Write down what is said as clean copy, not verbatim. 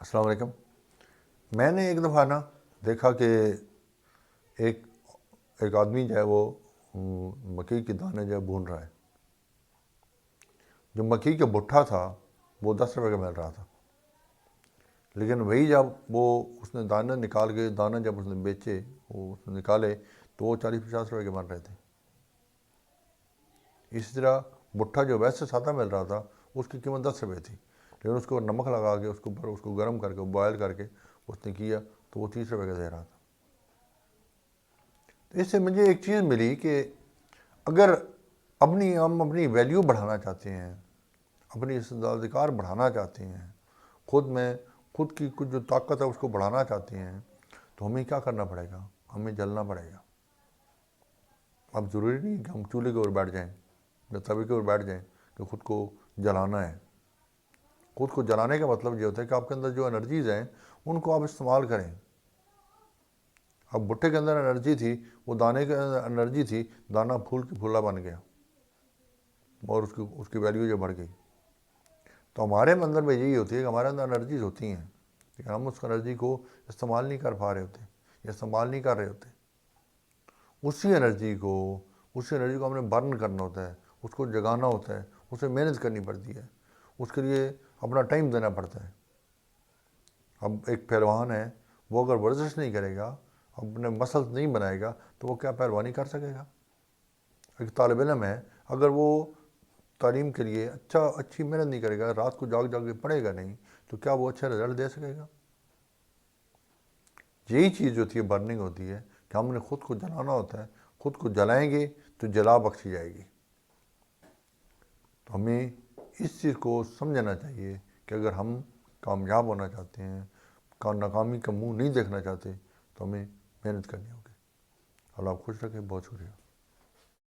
अस्सलाम वालेकुम। मैंने एक दफ़ा ना देखा कि एक एक आदमी जो है वो मकई के दाने जो है भून रहा है। जो मकई का भुट्टा था वो 10 रुपये का मिल रहा था, लेकिन वही जब वो उसने दाने निकाल के दाने जब उसने बेचे, वो उसने निकाले तो वो 40-50 रुपये के बन रहे थे। इसी तरह भुट्टा जो वैसे सादा मिल रहा था उसकी कीमत 10 रुपये थी, लेकिन उसको नमक लगा के उसके ऊपर उसको गर्म करके बॉयल करके उसने किया तो वो 30 रुपये का दे रहा था। तो इससे मुझे एक चीज़ मिली कि अगर हम अपनी वैल्यू बढ़ाना चाहते हैं, अपनी इस्तेदाधिकार बढ़ाना चाहते हैं, खुद की कुछ जो ताकत है उसको बढ़ाना चाहते हैं, तो हमें क्या करना पड़ेगा? हमें जलना पड़ेगा। अब ज़रूरी नहीं कि हम चूल्हे के ऊपर बैठ जाएं या तवे के ऊपर बैठ जाएं कि ख़ुद को जलाना है। खुद को जलाने का मतलब ये होता है कि आपके अंदर जो एनर्जीज़ हैं उनको आप इस्तेमाल करें। अब भुट्टे के अंदर एनर्जी थी, वो दाने के अंदर एनर्जी थी, दाना फूल की फूला बन गया और उसकी वैल्यू जो बढ़ गई। तो हमारे अंदर में यही होती है कि हमारे अंदर एनर्जीज होती हैं, लेकिन हम उस एनर्जी को इस्तेमाल नहीं कर पा रहे होते या इस्तेमाल नहीं कर रहे होते। उसी एनर्जी को हमने बर्न करना होता है, उसको जगाना होता है, उसे मेहनत करनी पड़ती है, उसके लिए अपना टाइम देना पड़ता है। अब एक पहलवान है, वो अगर वर्जिश नहीं करेगा, अपने मसल्स नहीं बनाएगा, तो वो क्या पहलवानी कर सकेगा? एक तालिब इल्म है, अगर वो तालीम के लिए अच्छी मेहनत नहीं करेगा, रात को जाग जाग के पढ़ेगा नहीं, तो क्या वो अच्छा रिजल्ट दे सकेगा? यही चीज़ होती है, बर्निंग होती है कि हमने ख़ुद को जलाना होता है। ख़ुद को जलाएंगे तो जला बख्शी जाएगी। तो हमें इस चीज़ को समझना चाहिए कि अगर हम कामयाब होना चाहते हैं, नाकामी का मुंह नहीं देखना चाहते, तो हमें मेहनत करनी होगी। अल्लाह खुश रखे। बहुत शुक्रिया।